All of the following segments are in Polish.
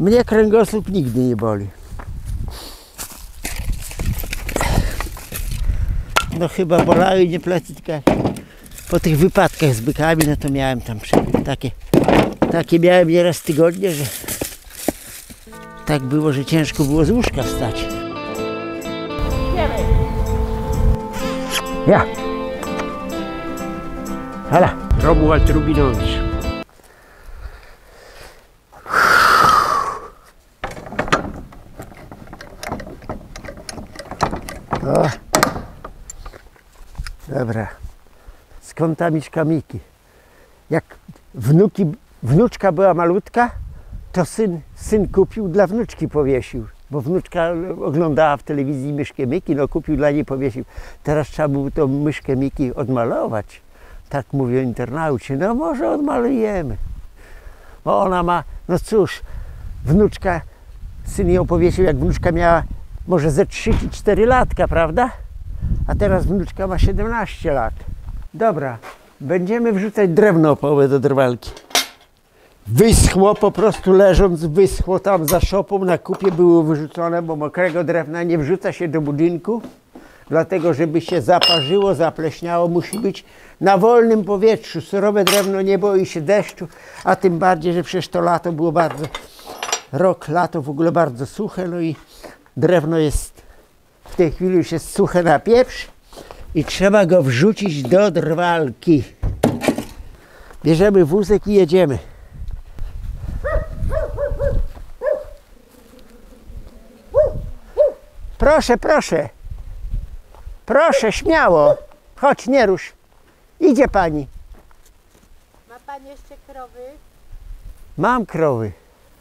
Mnie kręgosłup nigdy nie boli. No chyba bolały mnie plecy, tylko po tych wypadkach z bykami, no to miałem tam takie miałem nieraz tygodnie, że tak było, że ciężko było z łóżka wstać. Ja! Hala! Romuald Rubinowicz. O. Dobra. Skąd ta mieszka Miki? Jak wnuczka była malutka, to syn kupił, dla wnuczki powiesił. Bo wnuczka oglądała w telewizji myszkę Miki, no kupił dla niej, powiesił. Teraz trzeba było tą myszkę Miki odmalować. Tak mówią internauci, no może odmalujemy. Bo ona ma, no cóż, wnuczka, syn ją powiesił, jak wnuczka miała może ze 3 czy 4 latka, prawda? A teraz wnuczka ma 17 lat. Dobra, będziemy wrzucać drewno opowe do drwalki. Wyschło, po prostu leżąc, wyschło tam za szopą na kupie było wyrzucone, bo mokrego drewna nie wrzuca się do budynku. Dlatego, żeby się zaparzyło, zapleśniało, musi być na wolnym powietrzu. Surowe drewno nie boi się deszczu, a tym bardziej, że przecież to lato było bardzo, lato w ogóle bardzo suche, no i drewno jest, w tej chwili już jest suche na pieprz i trzeba go wrzucić do drwalki. Bierzemy wózek i jedziemy. Proszę, proszę. Proszę, śmiało. Chodź, nie rusz. Idzie pani. Ma pan jeszcze krowy? Mam krowy.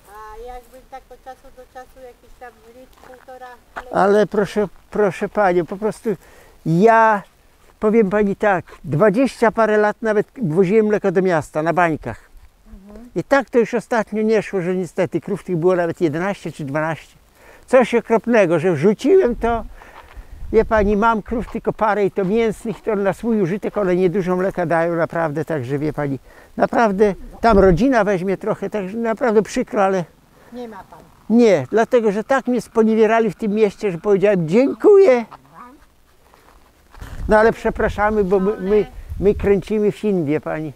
A jakby tak od czasu do czasu jakiś tam litr, 1,5 litr? Ale proszę panią, po prostu ja powiem pani tak, 20 parę lat nawet woziłem mleko do miasta na bańkach. I tak to już ostatnio nie szło, że niestety krów tych było nawet 11 czy 12. Coś okropnego, że wrzuciłem to. Wie pani, mam krów tylko parę i to mięsnych, to na swój użytek one niedużo mleka dają naprawdę, także wie pani, naprawdę tam rodzina weźmie trochę, także naprawdę przykro, ale Nie ma pan. nie, dlatego, że tak mnie sponiewierali w tym mieście, że powiedziałem dziękuję. No ale przepraszamy, bo my kręcimy film, wie pani.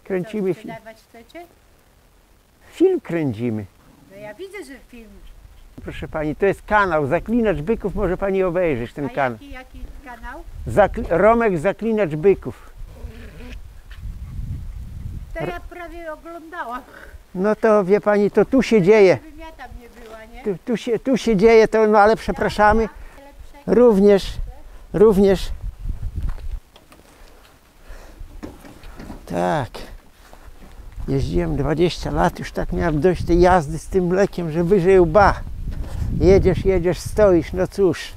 Kręcimy film. Wydawać chcecie? Film kręcimy. No ja widzę, że film. Proszę pani, to jest kanał Zaklinacz Byków, może pani obejrzeć ten A kanał. jaki kanał? Romek Zaklinacz Byków. To ja prawie oglądałam. No to wie pani, to tu się dzieje. Żebym ja tam nie była, nie? Tu się dzieje, to no ale przepraszamy. Lepszego. Również. Tak. Jeździłem 20 lat, już tak miałem dość tej jazdy z tym mlekiem, że wyżej łba. Jedziesz, stoisz, no cóż.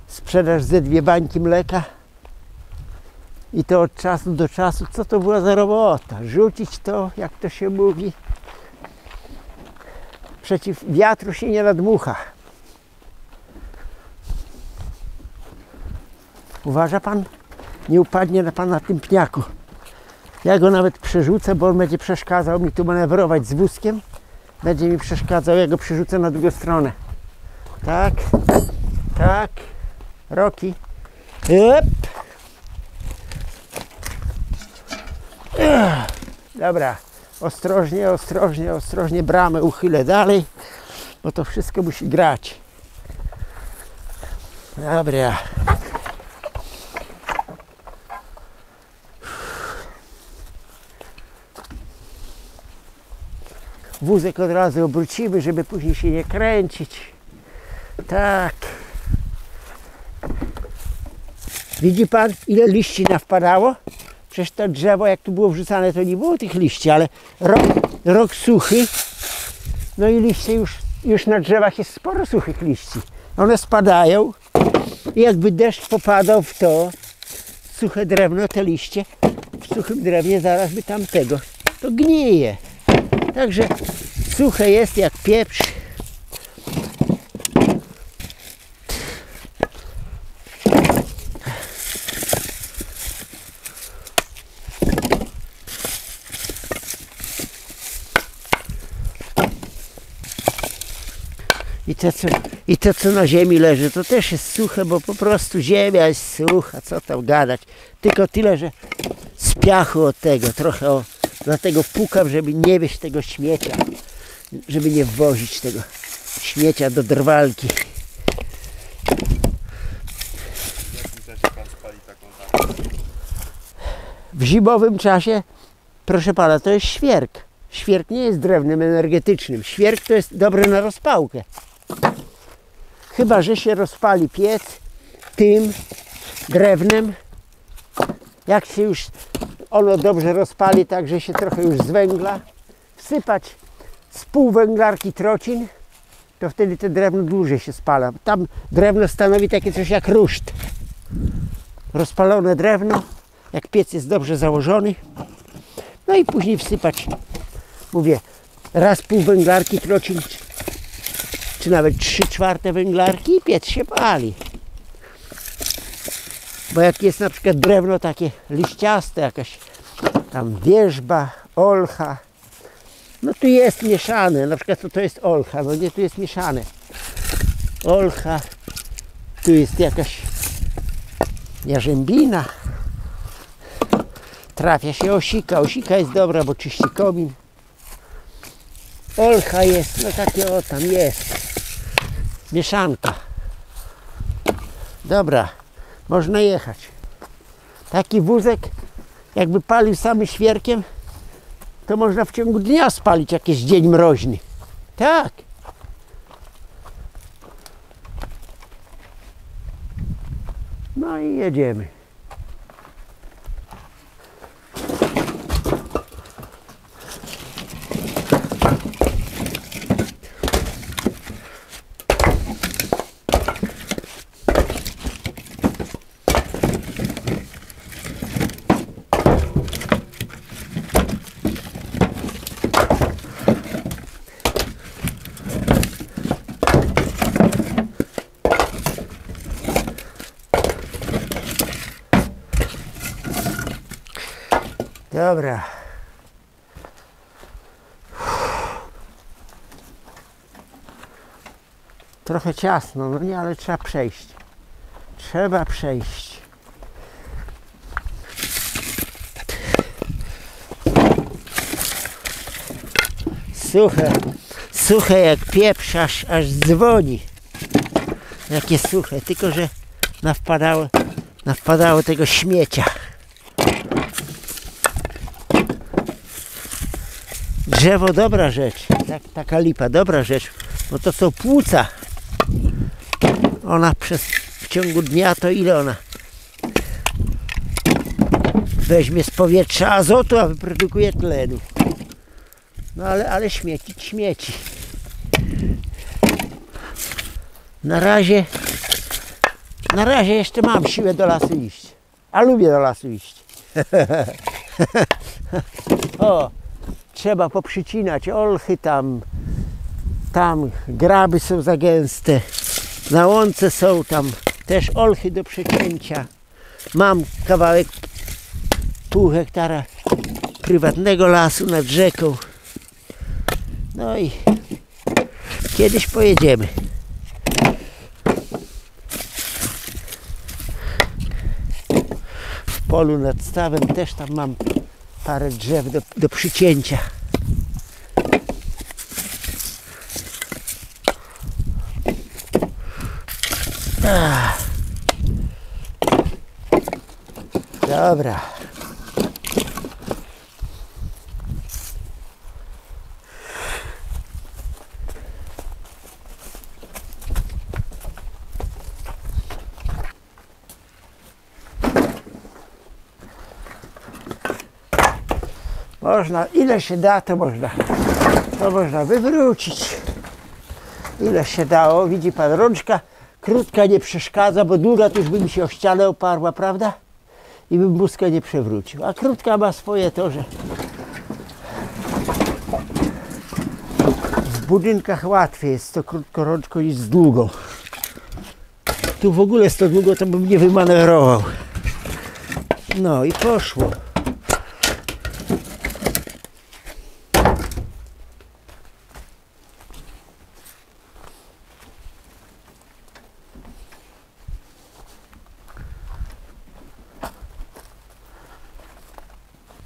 Sprzedaż ze 2 bańki mleka. I to od czasu do czasu, co to była za robota? Rzucić to, jak to się mówi. Przeciw wiatru się nie nadmucha. Uważa pan? Nie upadnie na pana tym pniaku. Ja go nawet przerzucę, bo on będzie przeszkadzał mi tu manewrować z wózkiem. Będzie mi przeszkadzał, ja go przerzucę na drugą stronę. Tak, tak. Roki. Yep. Dobra, ostrożnie bramę uchylę dalej, bo to wszystko musi grać. Dobra. Wózek od razu obrócimy, żeby później się nie kręcić. Tak. Widzi pan, ile liści nawpadało? Przecież to drzewo, jak tu było wrzucane, to nie było tych liści, ale rok suchy. No i liście już na drzewach jest sporo suchych liści. One spadają i jakby deszcz popadał w to suche drewno, te liście, w suchym drewnie zaraz by tamtego, to gnije. Także suche jest jak pieprz. I to, co na ziemi leży, to też jest suche, bo po prostu ziemia jest sucha, co tam gadać. Tylko tyle, że z piachu od tego, trochę dlatego pukam, żeby nie wieść tego śmiecia, żeby nie wwozić tego śmiecia do drwalki. W jakim czasie pan spali taką tarczę? W zimowym czasie, proszę pana, to jest świerk. Świerk nie jest drewnem energetycznym. Świerk to jest dobre na rozpałkę. Chyba że się rozpali piec tym drewnem. Jak się już ono dobrze rozpali, tak że się trochę już z węgla, wsypać z pół węglarki trocin, to wtedy te drewno dłużej się spala. Tam drewno stanowi takie coś jak ruszt. Rozpalone drewno, jak piec jest dobrze założony. No i później wsypać, mówię, raz pół węglarki trocin, czy nawet 3/4 węglarki i piec się pali. Bo jak jest na przykład drewno takie liściaste, jakaś tam wierzba, olcha, no tu jest mieszane, na przykład to jest olcha, no nie, tu jest mieszane. Olcha, tu jest jakaś jarzębina, trafia się osika, osika jest dobra, bo czyści komin. Olcha jest, no takie o tam jest, mieszanka. Dobra, można jechać. Taki wózek, jakby palił samym świerkiem, to można w ciągu dnia spalić, jak jest dzień mroźny. Tak. No i jedziemy. Dobra. Trochę ciasno, no nie, ale trzeba przejść. Trzeba przejść. Suche. Suche jak pieprz, aż dzwoni. Jakie suche, tylko że nawpadało tego śmiecia. Drzewo dobra rzecz, taka lipa dobra rzecz, bo to są płuca. Ona w ciągu dnia to ile ona weźmie z powietrza azotu, a wyprodukuje tlenu. No ale śmieci. Na razie jeszcze mam siłę do lasu iść, a lubię do lasu iść. O! Trzeba poprzycinać olchy, tam graby są za gęste, na łące są tam też olchy do przecięcia. Mam kawałek pół hektara prywatnego lasu nad rzeką. No i kiedyś pojedziemy. W polu nad stawem też tam mam parę drzew do przycięcia. Dobra. Można, ile się da, to można wywrócić. Ile się dało, widzi pan, rączka krótka nie przeszkadza, bo długa to już by mi się o ścianę oparła, prawda? I bym wózka nie przewrócił. A krótka ma swoje to, że w budynkach łatwiej jest z to krótkorączką niż z długą. Tu w ogóle z to długo to bym nie wymanewrował. No i poszło.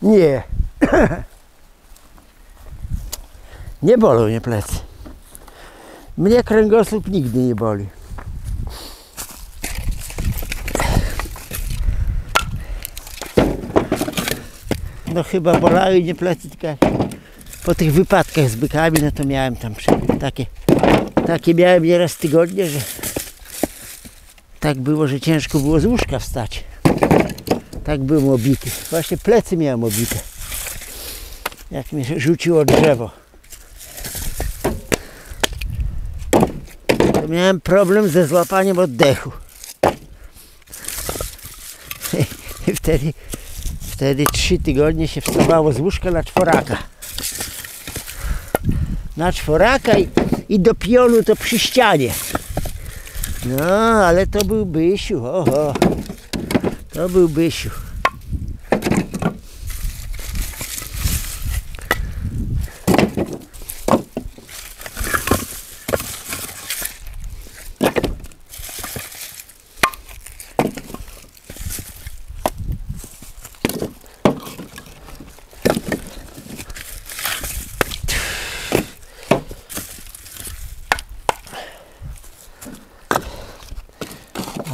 Nie. Nie bolą mnie plecy. Mnie kręgosłup nigdy nie boli. No chyba bolały mnie plecy tylko po tych wypadkach z bykami, no to miałem tam takie miałem nieraz tygodnie, że tak było, że ciężko było z łóżka wstać. Tak byłem obity. Właśnie plecy miałem obite. Jak mnie rzuciło drzewo. To miałem problem ze złapaniem oddechu. I wtedy 3 tygodnie się wstawało z łóżka na czworaka. Na czworaka i do pionu to przy ścianie. No, ale to był Bysiu, oho. To był Bysiu.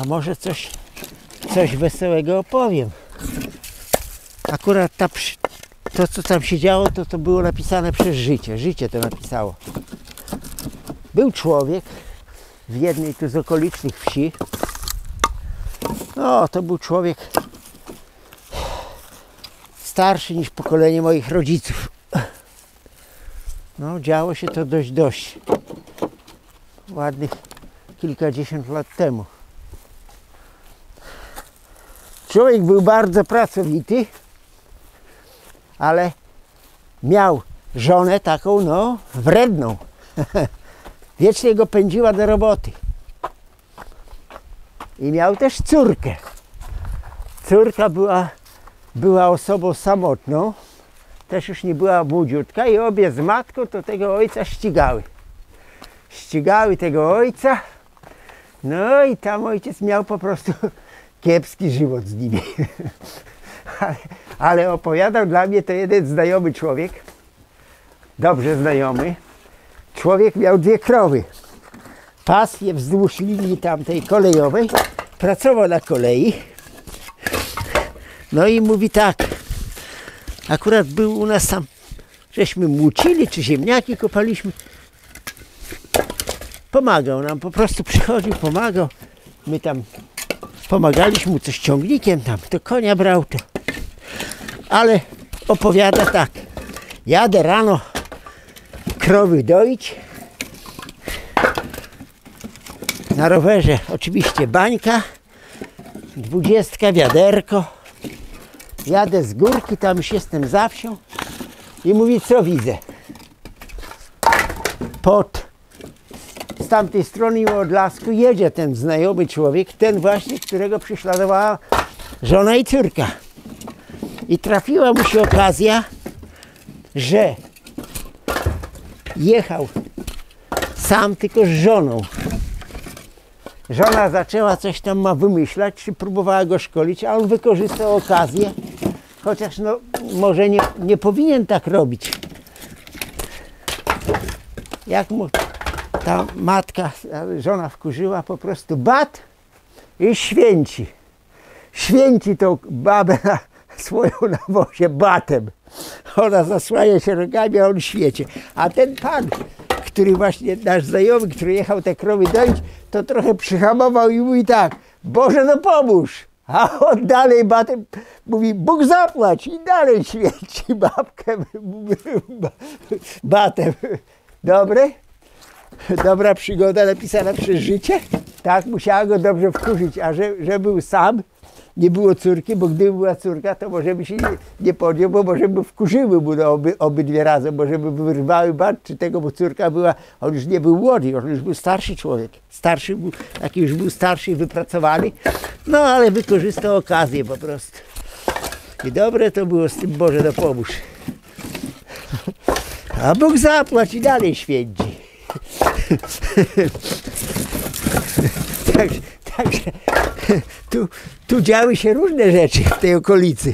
A może coś wesołego opowiem. Akurat to co tam się działo, to było napisane przez życie. Życie to napisało. Był człowiek w jednej tu z okolicznych wsi. No, to był człowiek starszy niż pokolenie moich rodziców. No, działo się to dość ładnych kilkadziesiąt lat temu. Człowiek był bardzo pracowity, ale miał żonę taką, no, wredną. Wiecznie go pędziła do roboty. I miał też córkę. Córka była osobą samotną, też już nie była młodziutka i obie z matką to tego ojca ścigały. Ścigały tego ojca, no i tam ojciec miał po prostu kiepski żywot z nimi. Ale opowiadał dla mnie to jeden znajomy człowiek, dobrze znajomy. Człowiek miał 2 krowy. Pasł je wzdłuż linii tamtej kolejowej, pracował na kolei. No i mówi tak, akurat był u nas tam, żeśmy młócili, czy ziemniaki kopaliśmy. Pomagał nam, po prostu przychodził, pomagał. My tam pomagaliśmy mu coś ciągnikiem tam, to konia brał to. Ale opowiada tak, jadę rano krowy doić. Na rowerze oczywiście bańka, 20 wiaderko. Jadę z górki, tam już jestem za wsią i mówi, co widzę. Z tamtej strony i od lasku jedzie ten znajomy człowiek, ten właśnie, którego prześladowała żona i córka. I trafiła mu się okazja, że jechał sam tylko z żoną. Żona zaczęła coś tam ma wymyślać, czy próbowała go szkolić, a on wykorzystał okazję, chociaż no może nie powinien tak robić. Jak mu ta matka, żona wkurzyła, po prostu bat i święci. Święci tą babę swoją na wozie batem. Ona zasłania się rogami, a on świeci. A ten pan, który właśnie nasz znajomy, który jechał te krowy doić, to trochę przyhamował i mówi tak, Boże no pomóż. A on dalej batem mówi, Bóg zapłać i dalej świeci babkę batem. Dobre? Dobra przygoda napisana przez życie? Tak, musiała go dobrze wkurzyć, a że był sam, nie było córki, bo gdyby była córka, to może by się nie podjął, bo może by wkurzyły mu obydwie razem, może by wyrwały bat, czy tego, bo córka była, on już nie był młody, on już był starszy człowiek. Starszy był, taki już był starszy i wypracowany, no ale wykorzystał okazję po prostu. I dobre to było z tym, Boże no pomóż. A Bóg zapłać i dalej święci. Także tu działy się różne rzeczy w tej okolicy.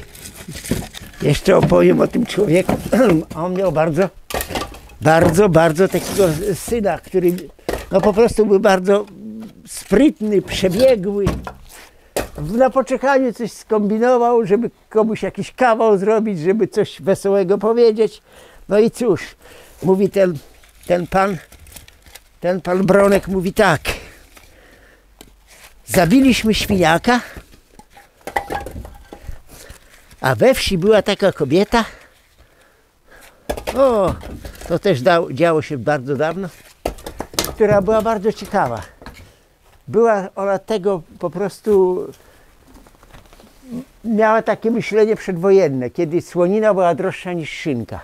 Jeszcze opowiem o tym człowieku. On miał bardzo takiego syna, który no po prostu był bardzo sprytny, przebiegły. Na poczekaniu coś skombinował, żeby komuś jakiś kawał zrobić, żeby coś wesołego powiedzieć. No i cóż, mówi ten pan Bronek, mówi tak. Zabiliśmy świniaka, a we wsi była taka kobieta. O, to też działo się bardzo dawno, która była bardzo ciekawa. Była ona tego po prostu, miała takie myślenie przedwojenne, kiedy słonina była droższa niż szynka.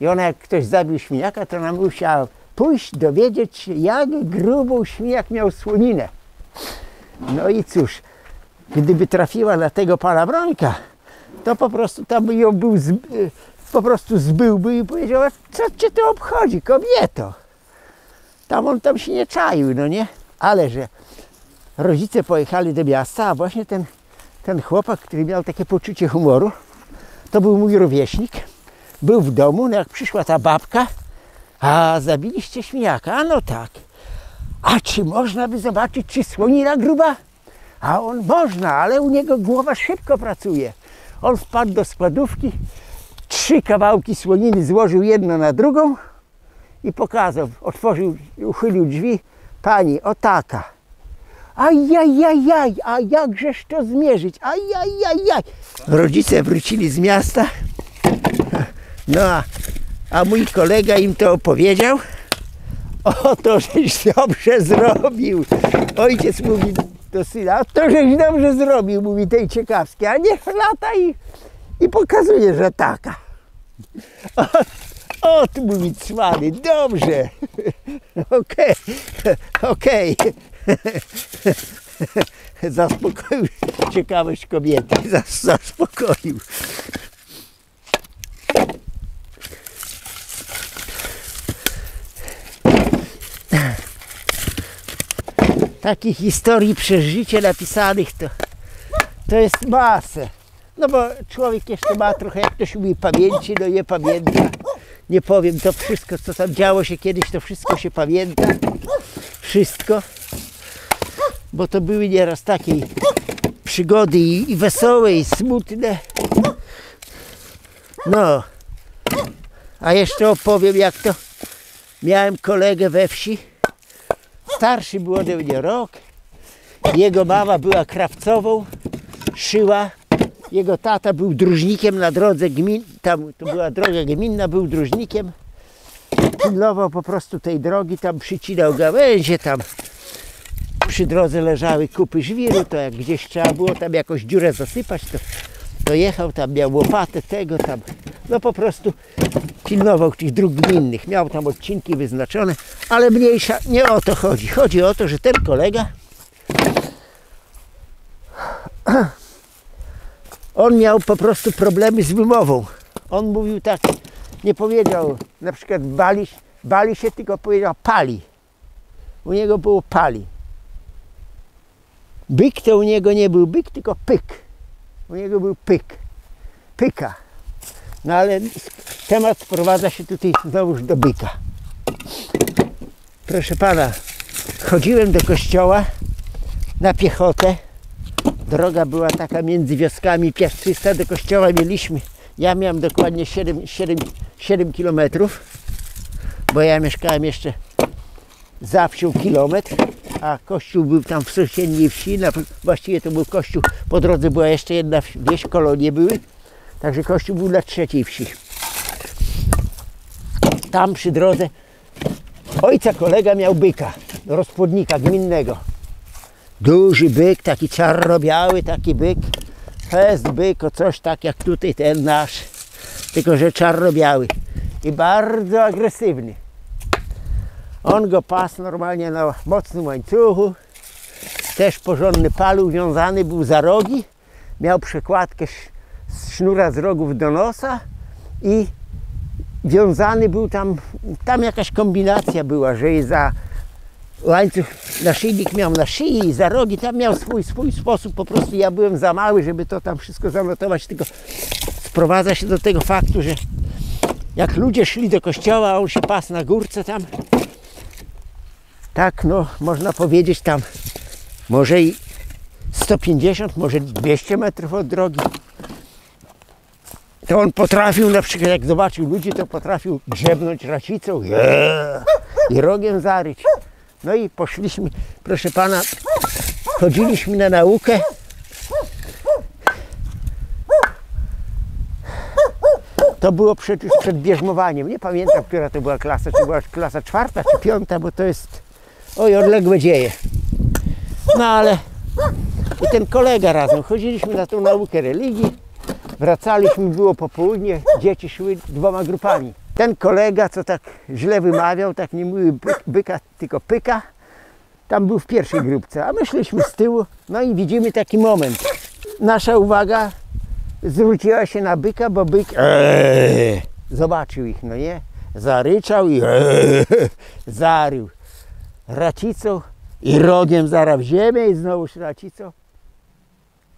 I ona, jak ktoś zabił świniaka, to ona musiała pójść, dowiedzieć się, jak grubą świniak miał słoninę. No i cóż, gdyby trafiła na tego pana Bronka, to po prostu tam ją po prostu zbyłby i powiedział, co cię to obchodzi, kobieto? On tam się nie czaił, no nie? Ale że rodzice pojechali do miasta, a właśnie ten chłopak, który miał takie poczucie humoru, to był mój rówieśnik, był w domu, no jak przyszła ta babka, a zabiliście świniaka, a no tak. A czy można by zobaczyć, czy słonina gruba? A on można, ale u niego głowa szybko pracuje. On wpadł do składówki, 3 kawałki słoniny złożył jedno na drugą i pokazał, uchylił drzwi. Pani, o taka. Ajajajaj, a jakżeż to zmierzyć? Ajajajaj. Rodzice wrócili z miasta, no a mój kolega im to opowiedział. O, to żeś dobrze zrobił. Ojciec mówi do syna, to żeś dobrze zrobił, mówi tej ciekawskiej, a niech lata i pokazuje, że taka. O, tu mówi cwany, dobrze. Okej. Zaspokoił ciekawość kobiety, zaspokoił. Takich historii przez życie napisanych to jest masę. No bo człowiek jeszcze ma trochę, jak ktoś mówi, pamięci, no nie pamięta. Nie powiem, to wszystko, co tam działo się kiedyś, to wszystko się pamięta. Wszystko. Bo to były nieraz takie przygody i wesołe, i smutne. No. A jeszcze opowiem, jak to miałem kolegę we wsi. Starszy był ode mnie rok. Jego mama była krawcową, szyła. Jego tata był dróżnikiem na drodze tam to była droga gminna, był dróżnikiem. Pilnował po prostu tej drogi, tam przycinał gałęzie, tam przy drodze leżały kupy żwiru, to jak gdzieś trzeba było tam jakąś dziurę zasypać, to jechał, tam miał łopatę tego tam, no po prostu pilnował tych dróg gminnych, miał tam odcinki wyznaczone, ale mniejsza, nie o to chodzi. Chodzi o to, że ten kolega, on miał po prostu problemy z wymową. On mówił tak, nie powiedział na przykład bali się, tylko powiedział pali. U niego było pali. Byk to u niego nie był byk, tylko pyk. U niego był pyk. Pyka. No ale temat sprowadza się tutaj znowuż do byka. Proszę pana, chodziłem do kościoła na piechotę. Droga była taka między wioskami piaszczysta. Do kościoła ja miałem dokładnie 7 kilometrów, bo ja mieszkałem jeszcze za wsią kilometr, a kościół był tam w sąsiedniej wsi, właściwie to był kościół, po drodze była jeszcze jedna wieś, kolonie były, także kościół był na 3. wsi. Tam przy drodze ojca kolega miał byka, rozpłodnika gminnego. Duży byk, taki czarno-biały, taki byk. Fest byk, o coś tak jak tutaj ten nasz, tylko że czarno-biały i bardzo agresywny. On go pasł normalnie na mocnym łańcuchu, też porządny pal uwiązany był za rogi, miał przekładkę z sznura z rogów do nosa i wiązany był tam jakaś kombinacja była, że za łańcuch naszyjnik miał na szyi i za rogi tam miał swój sposób, po prostu ja byłem za mały, żeby to tam wszystko zanotować, tylko sprowadza się do tego faktu, że jak ludzie szli do kościoła, a on się pasł na górce tam, tak no można powiedzieć tam może i 150, może 200 metrów od drogi, to on potrafił na przykład, jak zobaczył ludzi, to potrafił grzebnąć racicą i rogiem zaryć. No i poszliśmy, proszę pana, chodziliśmy na naukę. To było przecież przed bierzmowaniem. Nie pamiętam, która to była klasa, czy była klasa 4. czy 5, bo to jest, oj, odległe dzieje. No ale i ten kolega razem, chodziliśmy na tą naukę religii, wracaliśmy, było popołudnie, dzieci szły 2 grupami. Ten kolega, co tak źle wymawiał, tak nie mówił byka, tylko pyka, tam był w pierwszej grupce, a my szliśmy z tyłu, no i widzimy taki moment. Nasza uwaga zwróciła się na byka, bo byk zobaczył ich, no nie? Zaryczał i zarył racicą i rogiem zarał ziemię i znowuż racicą.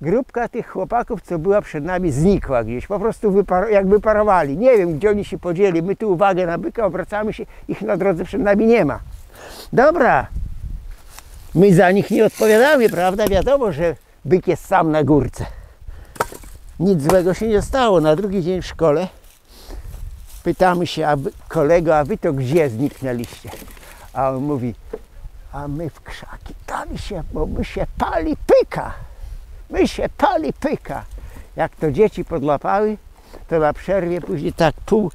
Grupka tych chłopaków, co była przed nami, znikła gdzieś, po prostu jakby parowali. Nie wiem, gdzie oni się podzieli. My tu uwagę na byka, obracamy się, ich na drodze przed nami nie ma. Dobra, my za nich nie odpowiadamy, prawda? Wiadomo, że byk jest sam na górce. Nic złego się nie stało. Na drugi dzień w szkole pytamy się, kolego, a wy to gdzie zniknęliście? A on mówi, a my w krzaki dali się, bo my się pali pyka. My się pali pyka. Jak to dzieci podłapały, to na przerwie później tak pół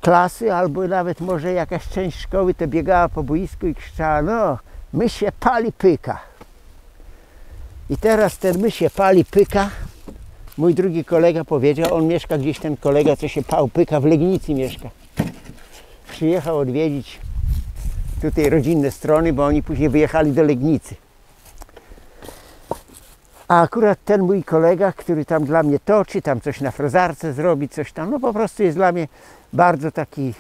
klasy, albo nawet może jakaś część szkoły, to biegała po boisku i krzyczała, no, my się pali pyka. I teraz ten my się pali pyka, mój drugi kolega powiedział, on mieszka gdzieś, ten kolega, co się pał pyka, w Legnicy mieszka. Przyjechał odwiedzić tutaj rodzinne strony, bo oni później wyjechali do Legnicy. A akurat ten mój kolega, który tam dla mnie toczy, tam coś na frezarce zrobi, coś tam, no po prostu jest dla mnie bardzo taki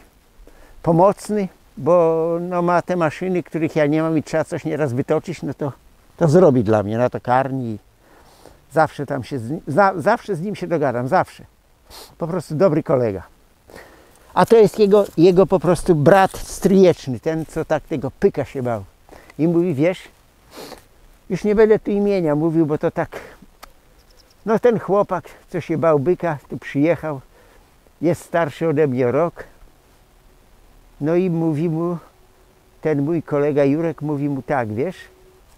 pomocny, bo no ma te maszyny, których ja nie mam i trzeba coś nieraz wytoczyć, no to zrobi dla mnie na tokarni. Zawsze tam się, zawsze z nim się dogadam, zawsze. Po prostu dobry kolega. A to jest jego po prostu brat stryjeczny, ten, co tak tego pyka się bał. I mówi, wiesz, już nie będę tu imienia mówił, bo to tak, no ten chłopak, co się bał byka, tu przyjechał, jest starszy ode mnie o rok. No i mówi mu, ten mój kolega Jurek mówi mu tak, wiesz,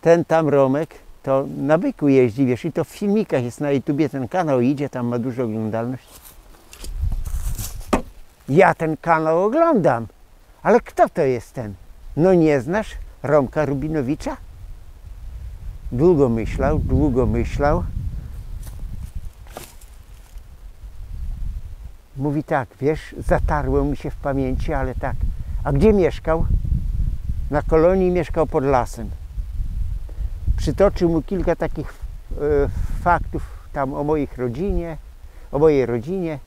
ten tam Romek to na byku jeździ, wiesz, i to w filmikach jest na YouTubie, ten kanał idzie, tam ma dużą oglądalność. Ja ten kanał oglądam, ale kto to jest ten? No nie znasz Romka Rubinowicza? Długo myślał. Mówi tak, wiesz, zatarło mi się w pamięci, ale tak. A gdzie mieszkał? Na kolonii mieszkał pod lasem. Przytoczył mu kilka takich faktów tam o mojej rodzinie.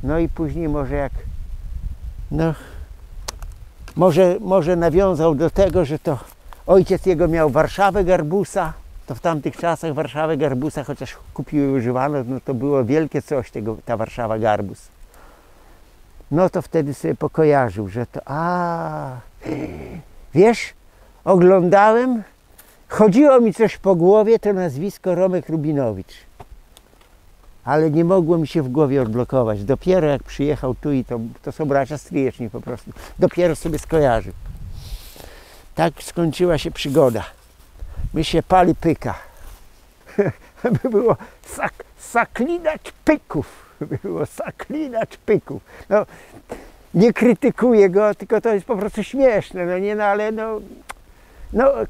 No i później może jak, no, może nawiązał do tego, że to ojciec jego miał Warszawę Garbusa, to w tamtych czasach Warszawę Garbusa, chociaż kupił i używano, no to było wielkie coś ta Warszawa Garbus. No to wtedy sobie pokojarzył, że to, wiesz, oglądałem, chodziło mi coś po głowie, to nazwisko Romek Rubinowicz. Ale nie mogło mi się w głowie odblokować. Dopiero jak przyjechał tu i to są bracia stryjeczni po prostu. Dopiero sobie skojarzył. Tak skończyła się przygoda. My się pali pyka. By było saklinacz pyków. Było saklinacz pyków. No, nie krytykuję go, tylko to jest po prostu śmieszne. No nie, no ale no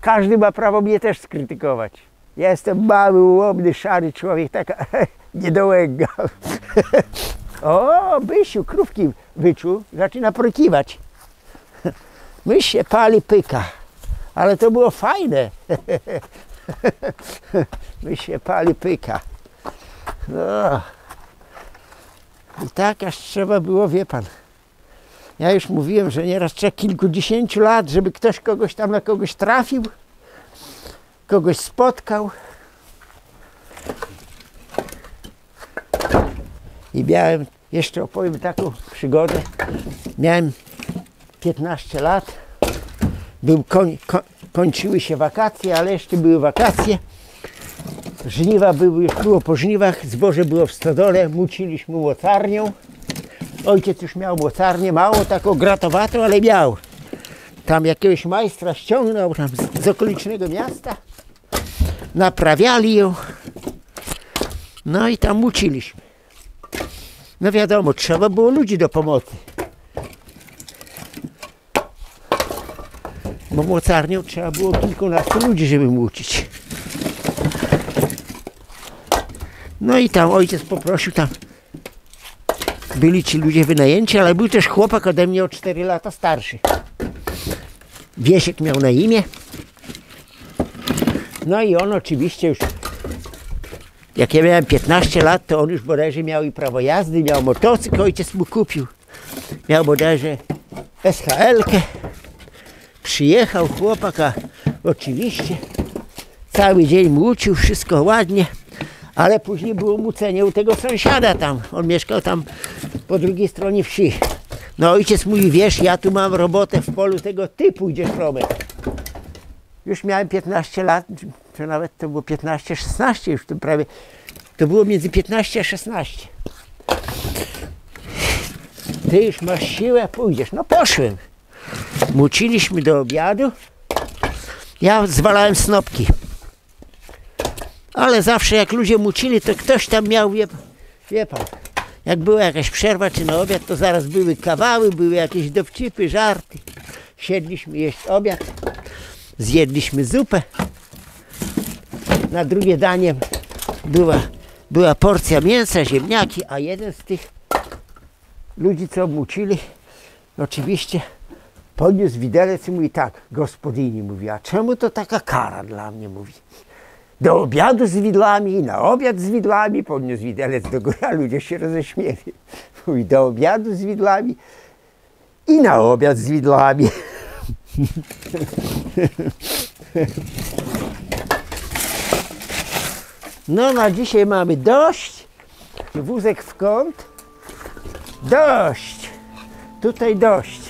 każdy ma prawo mnie też skrytykować. Ja jestem mały, ułomny, szary człowiek, taka niedołęga. O, Bysiu, krówki wyczuł, zaczyna prykiwać. My się pali pyka, ale to było fajne. My się pali pyka. No. I tak aż trzeba było, wie pan. Ja już mówiłem, że nieraz trzeba kilkudziesięciu lat, żeby ktoś kogoś tam na kogoś trafił, kogoś spotkał. I miałem, jeszcze opowiem taką przygodę, miałem 15 lat, kończyły się wakacje, ale jeszcze były wakacje. Żniwa były, już było po żniwach, zboże było w stodole, muciliśmy mocarnią. Ojciec już miał mocarnię, mało taką gratowatą, ale miał. Tam jakiegoś majstra ściągnął tam z okolicznego miasta, naprawiali ją, no i tam muciliśmy. No wiadomo, trzeba było ludzi do pomocy. Bo mocarnią trzeba było kilkunastu ludzi, żeby mucić. No i tam ojciec poprosił, tam byli ci ludzie wynajęci, ale był też chłopak ode mnie o 4 lata starszy. Wiesiek miał na imię. No i on oczywiście już, jak ja miałem 15 lat, to on już bodajże miał i prawo jazdy, miał motocykl, ojciec mu kupił. Miał bodajże SHL-kę. Przyjechał chłopak, a oczywiście cały dzień mucił, wszystko ładnie, ale później było mucenie u tego sąsiada tam. On mieszkał tam po drugiej stronie wsi. No ojciec mówi, wiesz, ja tu mam robotę w polu tego typu, gdzie Romek. Już miałem 15 lat, czy nawet to było 15-16 już, to prawie, to było między 15 a 16. Ty już masz siłę, pójdziesz. No poszłem. Muciliśmy do obiadu. Ja zwalałem snopki. Ale zawsze jak ludzie mucili, to ktoś tam miał, wie pan, jak była jakaś przerwa czy na obiad, to zaraz były kawały, były jakieś dowcipy, żarty. Siedliśmy jeść obiad, zjedliśmy zupę. Na drugie danie była porcja mięsa, ziemniaki, a jeden z tych ludzi, co mucili, oczywiście podniósł widelec i mówi tak, gospodyni mówi, a czemu to taka kara dla mnie, mówi. Do obiadu z widłami, na obiad z widłami, podniósł widelec do góry, a ludzie się roześmieli. Mówi, do obiadu z widłami i na obiad z widłami. No na dzisiaj mamy dość, wózek w kąt, dość, tutaj dość.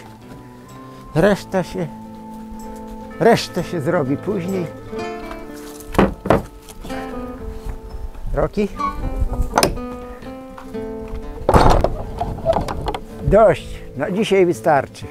Reszta się zrobi później. Roki? Dość, na dzisiaj wystarczy.